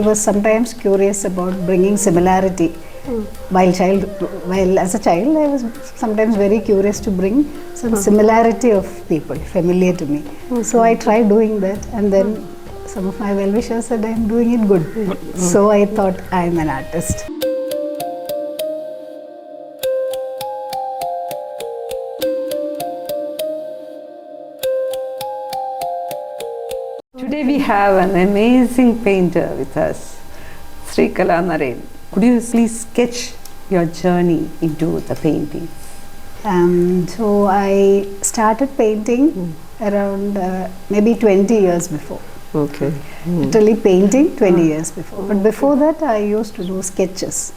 was sometimes curious about bringing similarity. While as a child, I was sometimes very curious to bring some similarity of people familiar to me. So I tried doing that, and then some of my well-wishers said I'm doing it good. So I thought I'm an artist. Today we have an amazing painter with us, Sreekala Naren. Could you please sketch your journey into the painting? So I started painting around maybe 20 years before. Okay. Literally painting 20 years before. But before that I used to do sketches.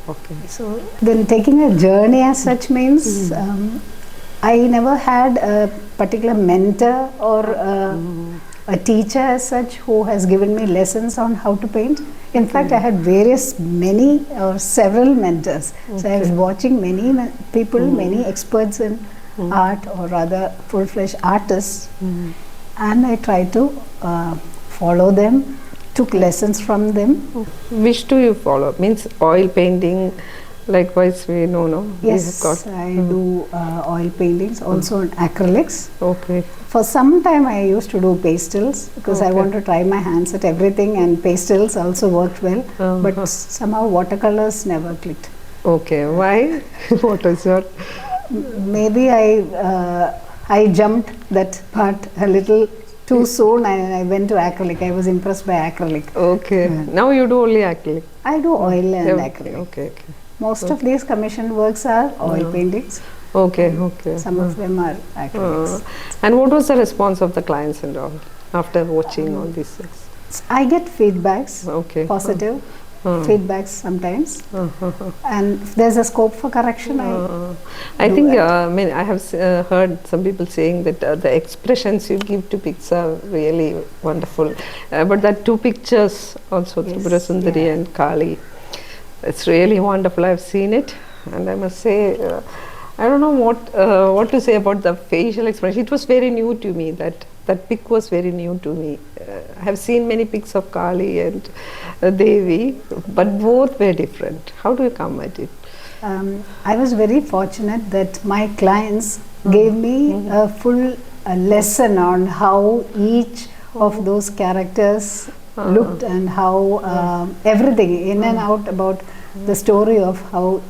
Okay. So then taking a journey as such means I never had a particular mentor or a teacher as such who has given me lessons on how to paint. In fact, I had many or several mentors. So I was watching many people, many experts in art, or rather full-fledged artists, and I tried to follow them, took lessons from them. Which do you follow? Means oil painting, likewise we know, no? Yes, I do oil paintings, also on acrylics. Okay. For some time I used to do pastels because I want to try my hands at everything, and pastels also worked well, but somehow watercolors never clicked. Okay, why? What is your... Maybe I jumped that part a little too soon and I went to acrylic. I was impressed by acrylic. Okay. Now you do only acrylic? I do oil and acrylic. Okay. Most of these commissioned works are oil paintings. Okay. Some of them are acrylics. And what was the response of the clients and all after watching all these things? I get feedbacks, Okay. positive feedbacks sometimes, and if there's a scope for correction, I think I have heard some people saying that the expressions you give to pics are really wonderful, but that two pictures also, Thripura Sundari and Kali, it's really wonderful. I've seen it, and I must say, I don't know what to say about the facial expression. It was very new to me. That pic was very new to me. I have seen many pics of Kali and Devi, but both were different. How do you come at it? I was very fortunate that my clients gave me a full lesson on how each of those characters looked and how everything in and out about the story of how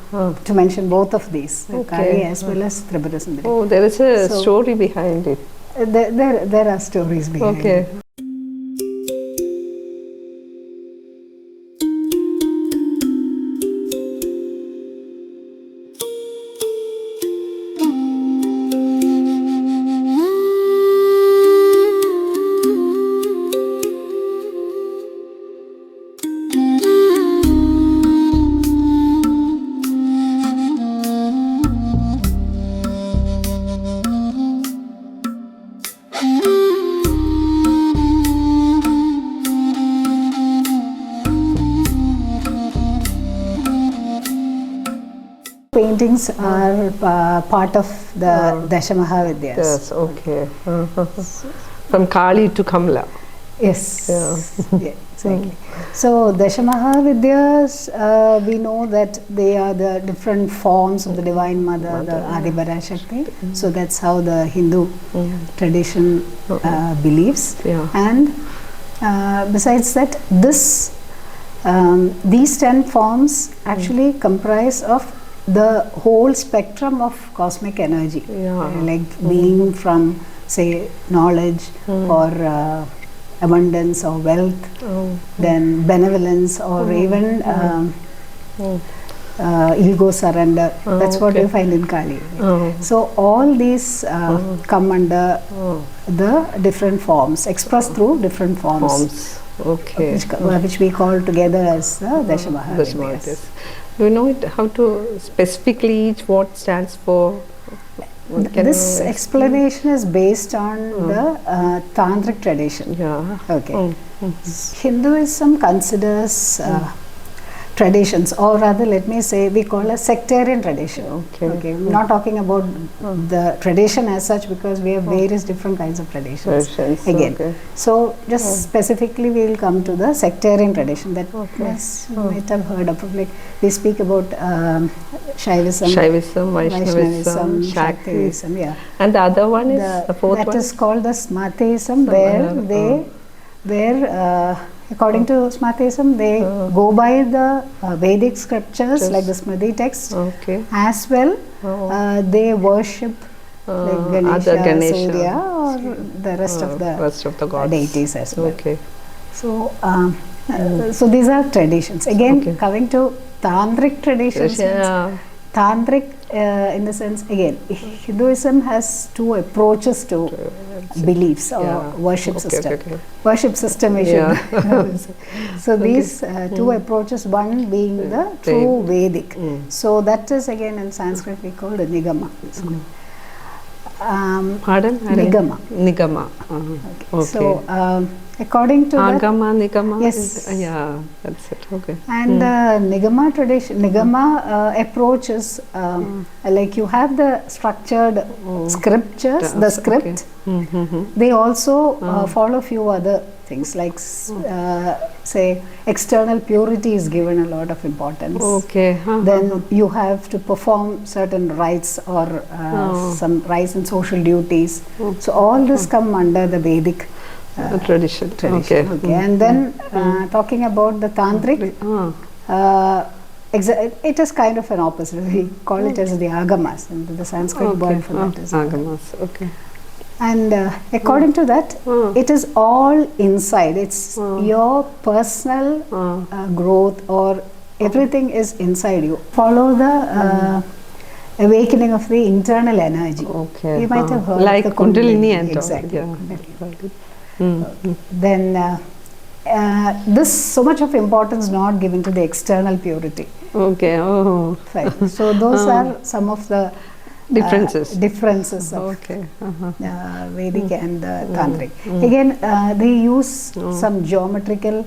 to mention both of these, Kali as well as Thripura Sundari. Oh, there is a story behind it. There are stories behind it. Paintings are part of the Dashamahavidyas. Yes, okay. From Kali to Kamala. Yes, yeah, exactly. So Dashamahavidyas, we know that they are the different forms of the Divine Mother, the Adi Parashakti. So that's how the Hindu tradition believes. And besides that, these 10 forms actually comprise of the whole spectrum of cosmic energy, like being from, say, knowledge or abundance or wealth, then benevolence, or even ego surrender. That's what you find in Kali. So all these come under the different forms, expressed through different forms. Okay. Which we call together as the Dashamahavidyas. Do you know how to specifically each what stands for? This explanation is based on the tantric tradition. Okay. Hinduism considers traditions, or rather let me say we call a sectarian tradition. Okay. I'm not talking about the tradition as such, because we have various different kinds of traditions again. So just specifically we will come to the sectarian tradition that you might have heard of. Like we speak about Shaivism, Vaishnavism, Shaktivism, and the other one is the fourth that one is called the Smartism, where according to Smartism, they go by the Vedic scriptures, like the Smriti text, as well. They worship like Ganesha, Surya, or the rest of the gods, deities as well. So, so these are traditions. Again, coming to tantric traditions. Tantric, in the sense, again, Hinduism has two approaches to beliefs or worship system. Worship system, we should. So these two approaches, one being the true Vedic. So that is again in Sanskrit we call the Nigama. Pardon? Nigama. So according to Agama, Nigama. Yes. That's it. And Nigama tradition, Nigama approach is like you have the structured scriptures, the script. They also follow few other things, like say external purity is given a lot of importance. Then you have to perform certain rites or some rites and social duties. So all this come under the Vedic tradition. And then talking about the tantric, it is kind of an opposite. We call it as the agamas, and the Sanskrit word for that is agamas. And according to that, it is all inside. It's your personal growth, or everything is inside you. Follow the awakening of the internal energy. You might have heard like the Kundalini and exactly. Then this so much of importance not given to the external purity. Fine. So those are some of the differences of Vedic and Tantric. Again, they use some geometrical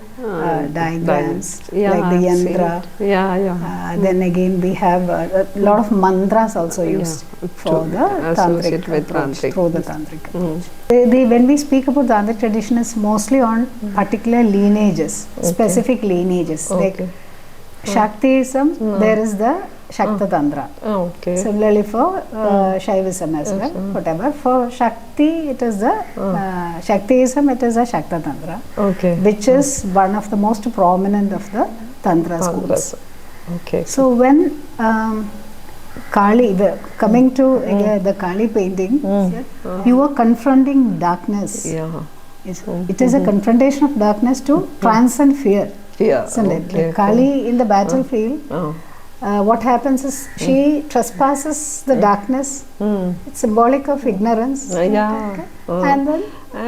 diagrams, like the yantra. Then again, we have a lot of mantras also used for the Tantric approach, through the Tantric approach. When we speak about Tantric tradition, it's mostly on particular lineages, specific lineages. Like Shaktiism, there is the Shakta Tantra. Similarly for Shaivism as well, whatever. For Shakti, it is the Shaktiism, it is a Shakta Tantra, which is one of the most prominent of the Tantra schools. So when Kali, coming to the Kali painting, you are confronting darkness. It is a confrontation of darkness to transcend fear. Like Kali in the battlefield, what happens is she trespasses the darkness. It's symbolic of ignorance. And then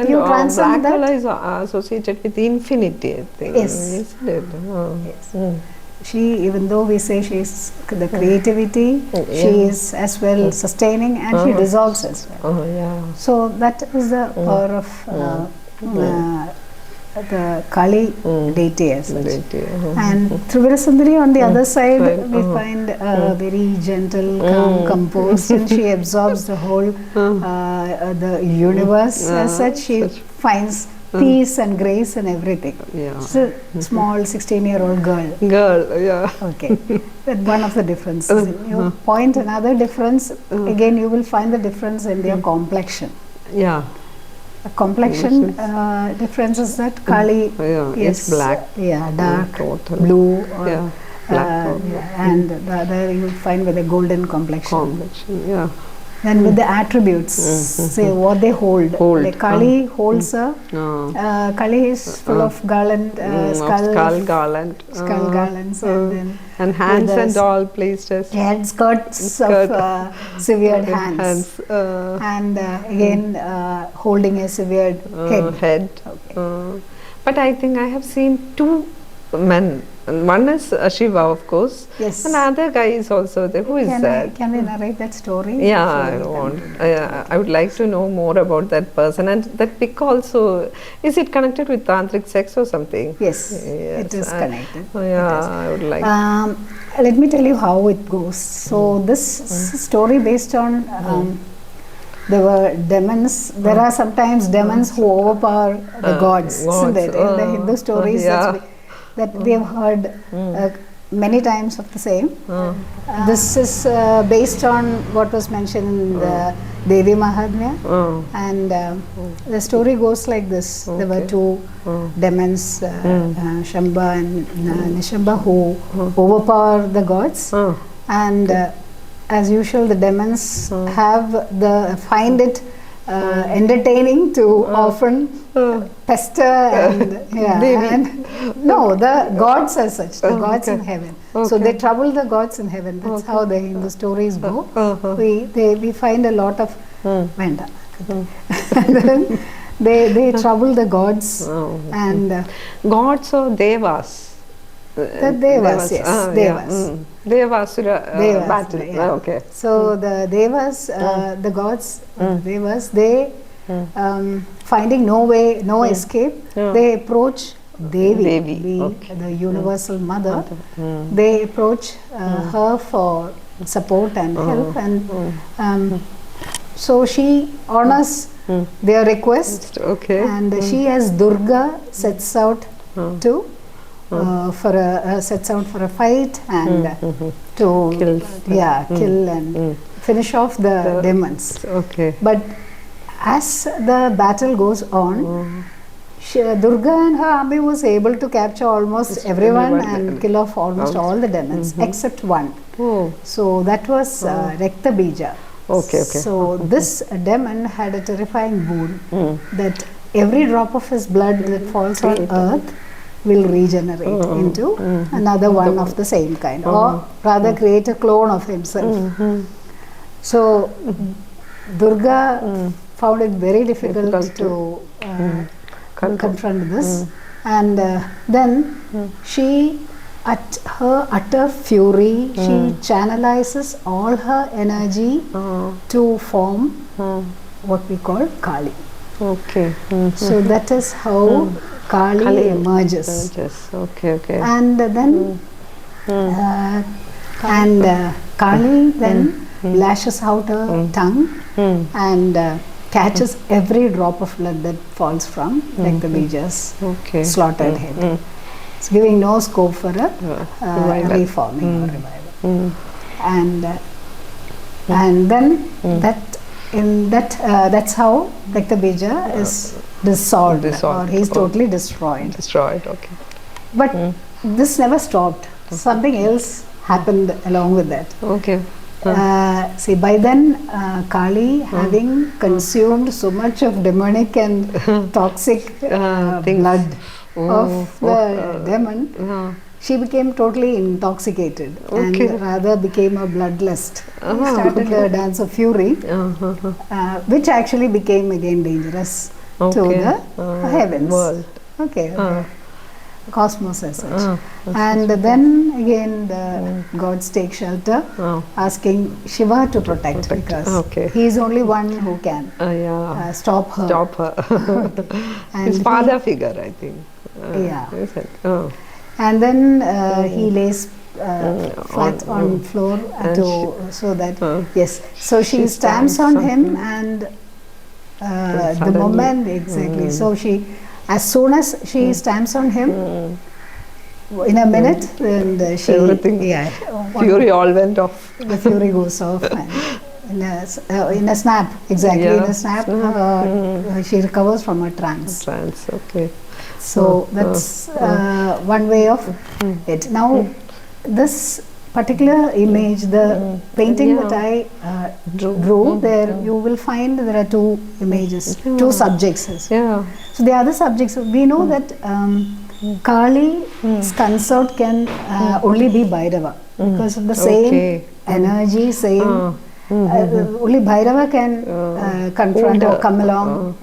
you transcend that. Black color is associated with infinity, I think. Yes. She, even though we say she is the creativity, she is as well sustaining, and she dissolves as well. So that is the power of the Kali deity as such. And Thripura Sundari on the other side, we find very gentle, calm, composed, and she absorbs the whole the universe as such. She finds peace and grace and everything. She's a small 16-year-old girl. That's one of the differences. You point another difference, again you will find the difference in their complexion. A complexion difference is that Kali is black, dark, blue, and the other you will find with a golden complexion. And with the attributes, say what they hold. Like Kali holds a Kali is full of garland, skull garlands, and hands and all placed as skirts of severed hands, and again holding a severed head. But I think I have seen two men One is Shiva, of course. Yes. And the other guy is also there. Who is that? Can we narrate that story? Yeah, I want. I would like to know more about that person. And that pic also, is it connected with tantric sex or something? Yes, Yes, it is connected. Yeah, I would like. Let me tell you how it goes. So this story based on there were demons. There are sometimes demons who overpower the gods. Isn't it? In the Hindu stories, that we have heard many times of the same. This is based on what was mentioned in the Devi Mahatmya, and the story goes like this. There were two demons, Shamba and Nishamba, who overpower the gods, and as usual the demons find it entertaining to often pester and no, the gods as such, the gods in heaven. So they trouble the gods in heaven. That's how the Hindu stories go. We find a lot of and then they trouble the gods and gods or devas. The devas, yes, devas. Devasura battle. Yeah. Okay. So the devas, the gods, the devas, they finding no escape, they approach Devi, the universal mother. They approach her for support and help, and so she honors their request, and she as Durga sets out to sets out for a fight and to kill and finish off the demons. But as the battle goes on, Durga and her army was able to capture almost everyone and kill off almost all the demons except one. So that was Rakta Bija. So this demon had a terrifying boon that every drop of his blood that falls on earth will regenerate into another one of the same kind, or rather create a clone of himself. So Durga found it very difficult to confront this, and then she, at her utter fury, she channelizes all her energy to form what we call Kali. So that is how Kali emerges. And then Kali then lashes out her tongue and catches every drop of blood that falls from like the Bija's slaughtered head. It's giving no scope for a reforming or revival. And then that's how like the Bija is dissolved, or he's totally destroyed. But this never stopped. Something else happened along with that. See, by then Kali, having consumed so much of demonic and toxic blood of the demon, she became totally intoxicated and rather became a bloodlust. Started a dance of fury, which actually became again dangerous to the heavens. World. Cosmos as such. And then again the gods take shelter, asking Shiva to protect because he is only one who can stop her. And his father figure, I think. And then he lays flat on floor so that so she stamps on him, and the moment so she, as soon as she stamps on him, in a minute, and everything fury all went off. The fury goes off, and in a snap, in a snap, she recovers from her trance. So that's one way of it. Now, this particular image, the painting that I drew, there you will find there are two images, two subjects. So the other subjects, we know that Kali's consort can only be Bhairava because of the same energy, same. Only Bhairava can confront or come along,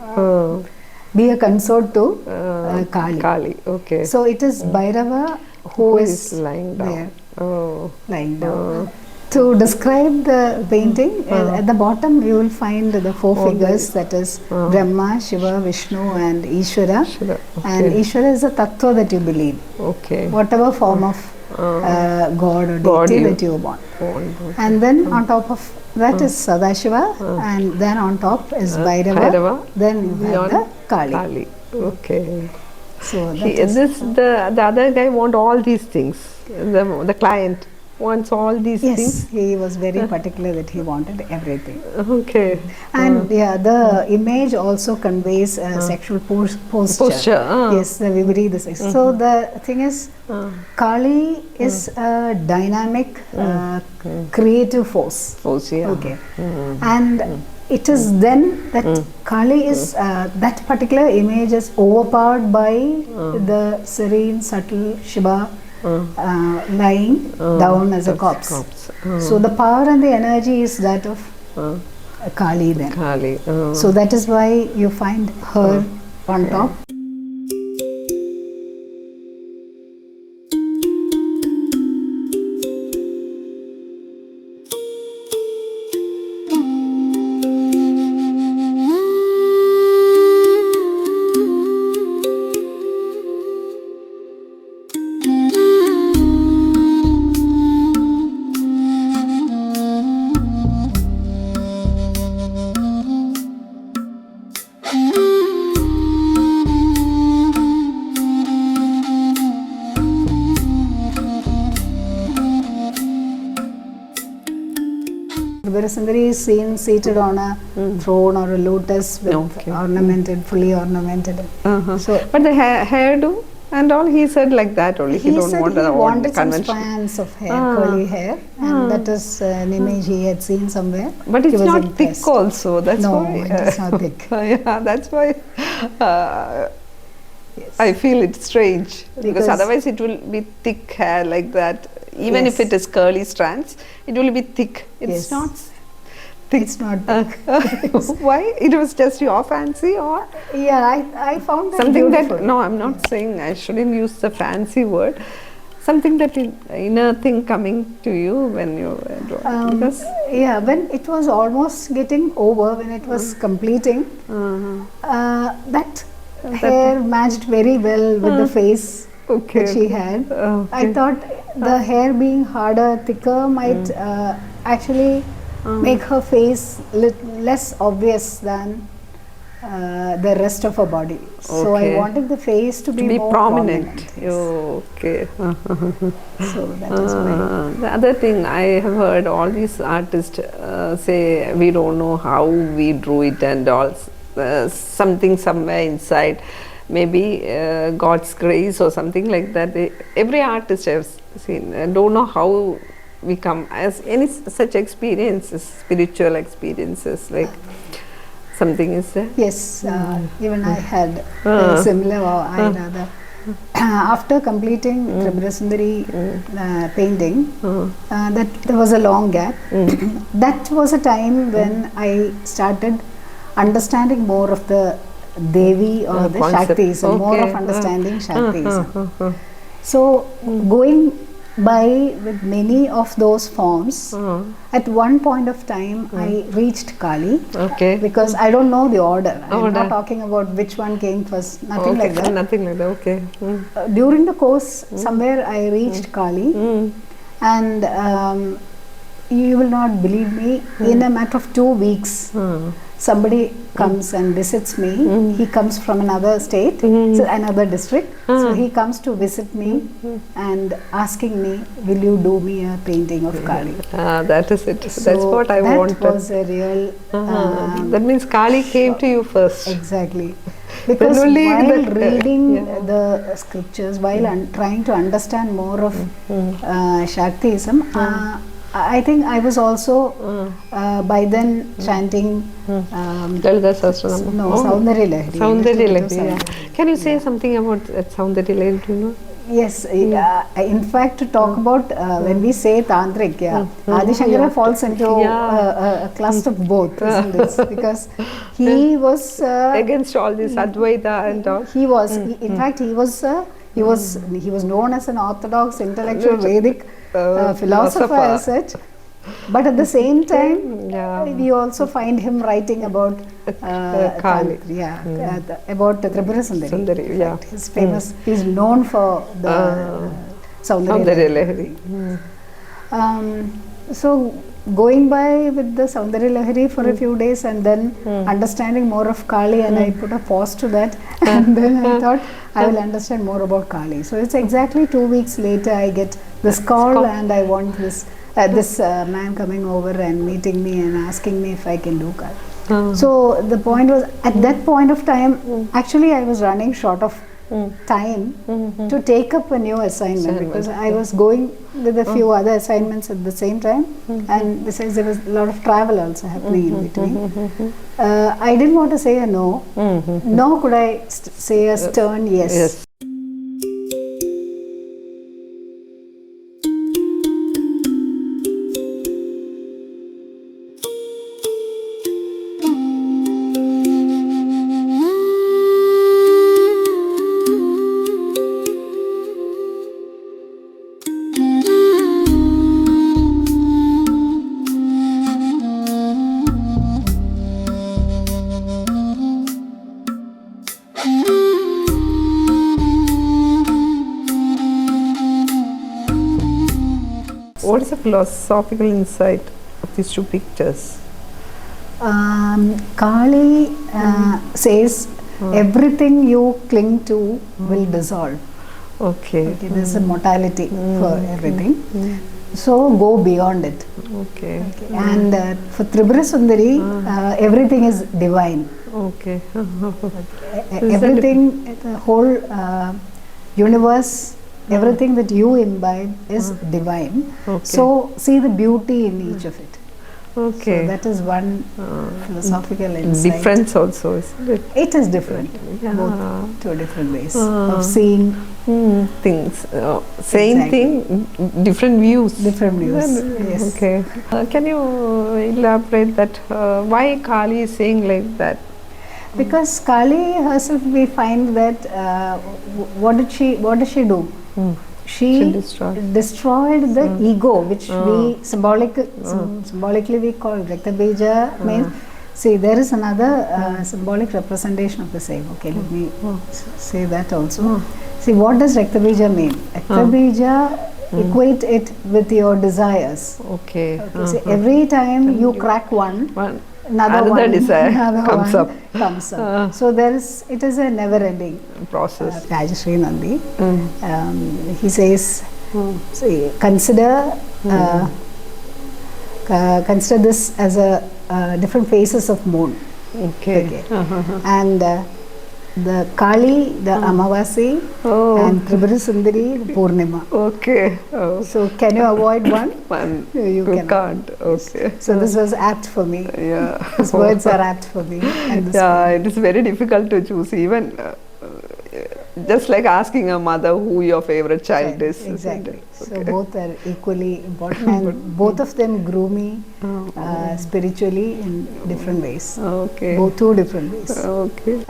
be a consort to Kali. So it is Bhairava who is lying down. there, Oh. lying down. To describe the painting, at the bottom you will find the four figures, that is Brahma, Shiva, Vishnu and Ishvara. And Ishvara is a tattva that you believe. Okay. Whatever form of God or deity that you want. And then on top of that is Sadashiva, and then on top is Bhairava, then you have the Kali. Okay. So the other guy want all these things. The client wants all these things. Yes, he was very particular that he wanted everything. Okay. And the image also conveys sexual posture. Yes, the Viparita sex. So the thing is, Kali is a dynamic, creative force. Okay. And it is then that Kali is, that particular image is overpowered by the serene, subtle Shiva lying down as a corpse. So the power and the energy is that of Kali then. So that is why you find her on top. Sundari is seen seated on a throne or a lotus with ornamented, fully ornamented. So, but the hairdo and all, he said like that only. He don't said want he the wanted some convention. strands of hair, curly hair, and that is an image he had seen somewhere. But it's not thick also. That's no, why. it is not thick. Yeah, that's why. I feel it's strange because otherwise it will be thick hair like that. Even if it is curly strands, it will be thick. It's not thick. It's not thick. Why? It was just your fancy, or? Yeah, I found that something beautiful. that, no, I'm not saying I shouldn't use the fancy word. Something that inner thing coming to you when you draw. Yeah, when it was almost getting over, when it was completing, that hair matched very well with the face that she had. I thought the hair being harder, thicker might actually make her face less obvious than the rest of her body. So I wanted the face to be more prominent. Yes. Okay. So that is why. The other thing I have heard, all these artists say we don't know how we drew it and all. Something somewhere inside, maybe God's grace or something like that. Every artist I've seen don't know how we come as any such experiences, spiritual experiences, like something is there. Yes, even I had similar, or I rather. After completing Thripura Sundari painting, that there was a long gap. That was a time when I started understanding more of the Devi or the Shaktism, more of understanding Shaktism. So going by with many of those forms, at one point of time I reached Kali, because I don't know the order. I'm not talking about which one came first, nothing like that. Nothing like that, during the course, somewhere I reached Kali, and you will not believe me, in a matter of 2 weeks, somebody comes and visits me. He comes from another state, so another district. So he comes to visit me and asking me, will you do me a painting of Kali? That is it. So that's what I wanted. That was a real... that means Kali came to you first. Exactly. Because while reading the scriptures, while trying to understand more of Shaktism, I think I was also by then chanting Lalita Sahasranam. Saundari Lahari. Saundari Lahari. Can you say something about that Saundari Lahari? Do you know? Yes, in fact, to talk about when we say tantric, Adi Shankara falls into a cluster of both, isn't it? Because he was against all this Advaita and all. He was, in fact, he was He was known as an orthodox, intellectual, Vedic philosopher as such. But at the same time, we also find him writing about Kali. About Thripura Sundari. He's famous. He's known for the Saundarya Lahari. So going by with the Saundarya Lahari for a few days and then understanding more of Kali, and I put a pause to that, and then I thought I will understand more about Kali. So it's exactly 2 weeks later I get this call, and I want this man coming over and meeting me and asking me if I can do Kali. So the point was, at that point of time, actually I was running short of time to take up a new assignment, because I was going with a few other assignments at the same time, and besides there was a lot of travel also happening in between. I didn't want to say a no, nor could I say a stern yes. What is the philosophical insight of these two pictures? Kali says everything you cling to will dissolve. Okay. There's a mortality for everything. So go beyond it. Okay. And for Thripura Sundari, everything is divine. Okay. Everything, the whole universe, everything that you imbibe is divine. So see the beauty in each of it. Okay. So that is one philosophical insight. Difference also, isn't it? It is different. Both two different ways of seeing things. Same thing, different views. Different views. Yes. Okay. Can you elaborate that? Why Kali is saying like that? Because Kali herself, we find that what did she do? She destroyed the ego, which we symbolically we call Raktabija. Means, see, there is another symbolic representation of the same. Okay, let me say that also. See, what does Raktabija mean? Raktabija, equate it with your desires. Okay. See, every time you crack one, another desire comes up. So it is a never-ending process. Rajashri Nandi, he says, see, consider this as a different phases of moon. Okay. And the Kali, the Amavasi, and Thripura Sundari, the Purnima. Okay. So can you avoid one? You can't. Okay. So this was apt for me. Yeah. These words are apt for me. It is very difficult to choose. Even just like asking a mother who your favorite child is. Exactly. So both are equally important, and both of them grew me spiritually in different ways. Okay. Both two different ways. Okay.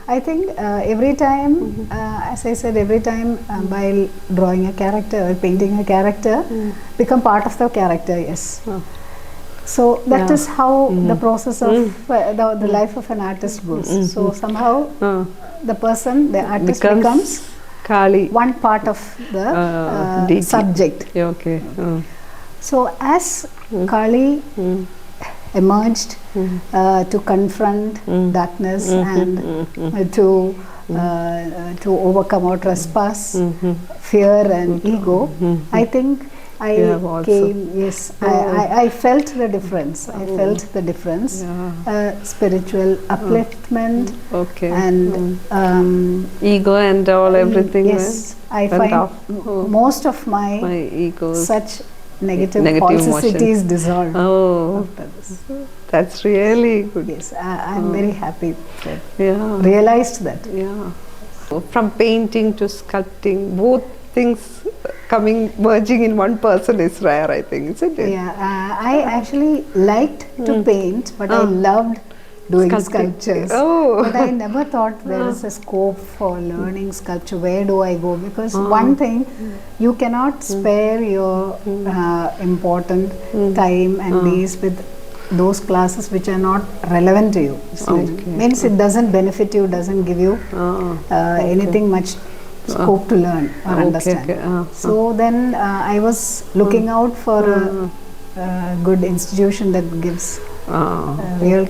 I think every time, as I said, every time while drawing a character or painting a character, become part of the character. Yes. So that is how the process of the life of an artist goes. So somehow the person, the artist becomes Kali, one part of the subject. Okay. So as Kali emerged to confront darkness and to overcome or trespass, fear and ego, I think I came, I felt the difference. I felt the difference. Spiritual upliftment and ego and all, everything. Yes, I find most of my ego, such negative falsities dissolved after this. That's really good. Yes, I'm very happy that realized that. From painting to sculpting, both things merging in one person is rare, I think, isn't it? I actually liked to paint, but I loved doing Sculpting. sculptures. Oh. But I never thought there is a scope for learning sculpture. Where do I go? Because one thing, you cannot spare your important time and days with those classes which are not relevant to you. So it means it doesn't benefit you, doesn't give you anything much scope to learn or understand. So then I was looking out for a good institution that gives real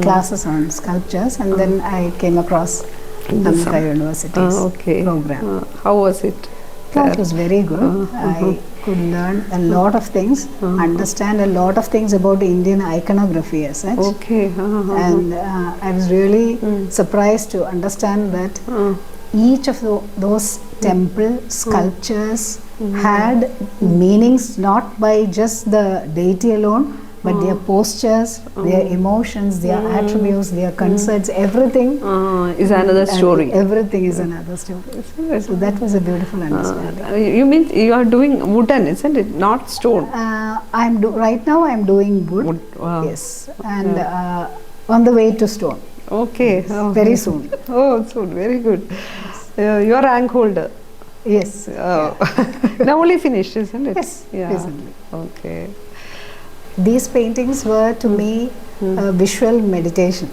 classes on sculptures, and then I came across America University's program. How was it? It was very good. I could learn a lot of things, understand a lot of things about Indian iconography as such. And I was really surprised to understand that each of those temple sculptures had meanings, not by just the deity alone, but their postures, their emotions, their attributes, their concerns, everything is another story. Everything is another story. So that was a beautiful understanding. You mean you are doing wooden, isn't it? Not stone. Right now I'm doing wood. Yes, and on the way to stone. Okay. Yes, very soon. Soon. Very good. You are rank holder. Yes. Now only finished, isn't it? Yes. Recently. Okay. These paintings were to me a visual meditation.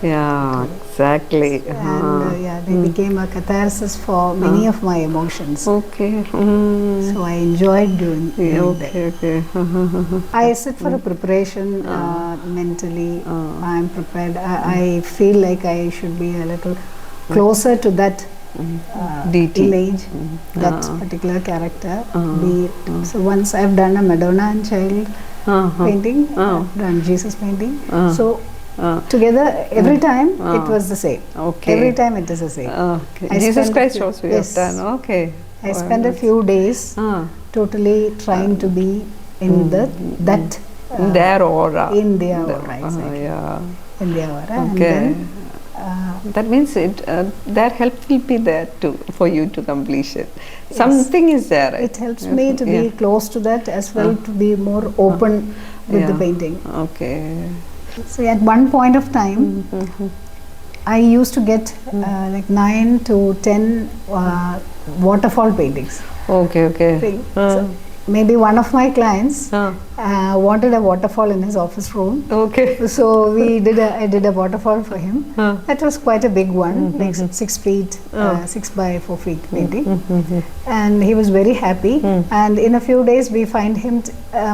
Yeah, exactly. And they became a catharsis for many of my emotions. Okay. So I enjoyed doing that. I sit for a preparation mentally. I'm prepared. I feel like I should be a little closer to that image, that particular character. So once I've done a Madonna and Child painting, done Jesus painting. So together, every time it was the same. Every time it is the same. Jesus Christ also you have done. Okay. I spent a few days totally trying to be in that in their aura. In their aura, exactly. In their aura. Okay. That means their help will be there for you to completion. Something is there. Right? It helps me to be close to that as well, to be more open with the painting. Okay. So at one point of time, I used to get like 9 to 10 waterfall paintings. Okay. So maybe one of my clients wanted a waterfall in his office room. Okay. So I did a waterfall for him. That was quite a big one, like 6 feet, 6 by 4 feet painting. And he was very happy. And in a few days, we find him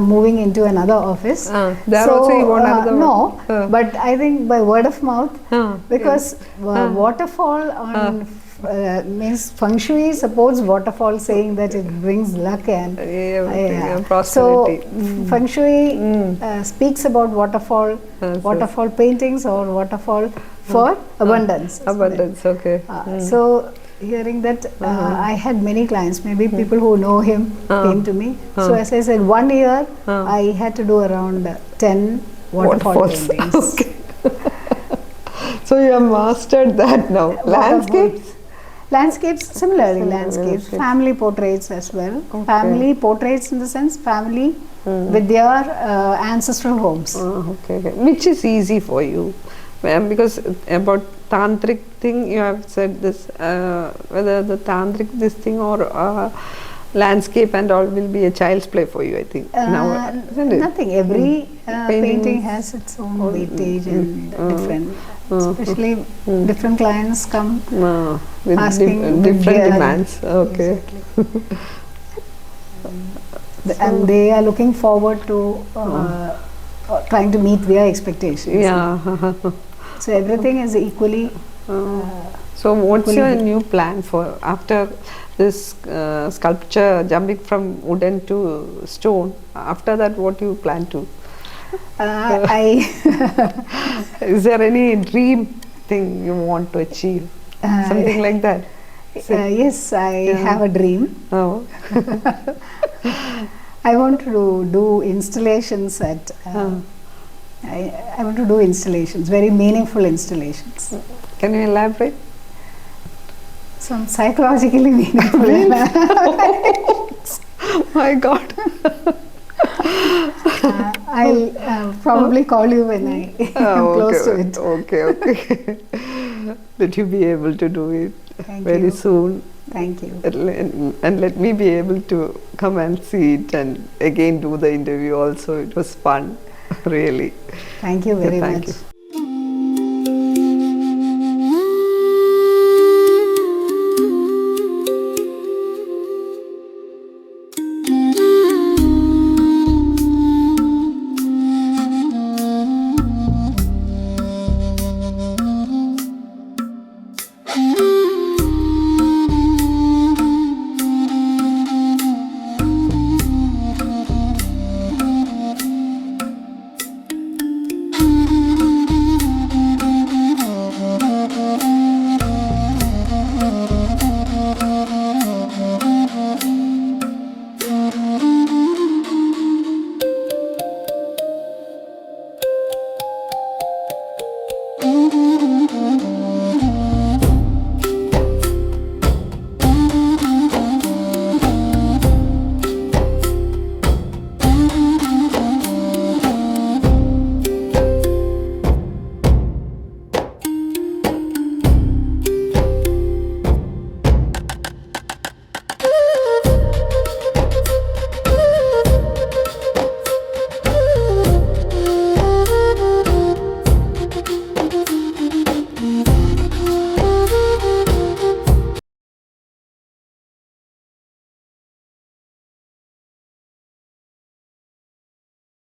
moving into another office. There so, also you want another one? No, but I think by word of mouth, because waterfall on means feng shui supports waterfall, saying that it brings luck and prosperity. So feng shui speaks about waterfall paintings or waterfall for abundance. Abundance, okay. So hearing that, I had many clients, maybe people who know him came to me. So as I said, 1 year I had to do around 10 waterfall paintings. Okay. So you have mastered that now. Landscapes, similarly landscapes, family portraits as well. Family portraits in the sense family with their ancestral homes. Which is easy for you? Because about tantric thing, you have said this, whether the tantric this thing or landscape and all will be a child's play for you, I think. Now, isn't it? Nothing. Every painting has its own weightage and different. Especially different clients come with asking different demands. Okay. Exactly. And they are looking forward to trying to meet their expectations. So everything is equally. So what's your new plan for after this sculpture, jumping from wooden to stone? After that, what do you plan to? Is there any dream thing you want to achieve? Something like that? Yes, I have a dream. I want to do installations at. I want to do installations, very meaningful installations. Can you elaborate? Some psychologically meaningful. My God. I'll probably call you when I am close to it. Okay. Let you be able to do it very soon. Thank you. And let me be able to come and see it and again do the interview also. It was fun, really. Thank you very much. Thank you.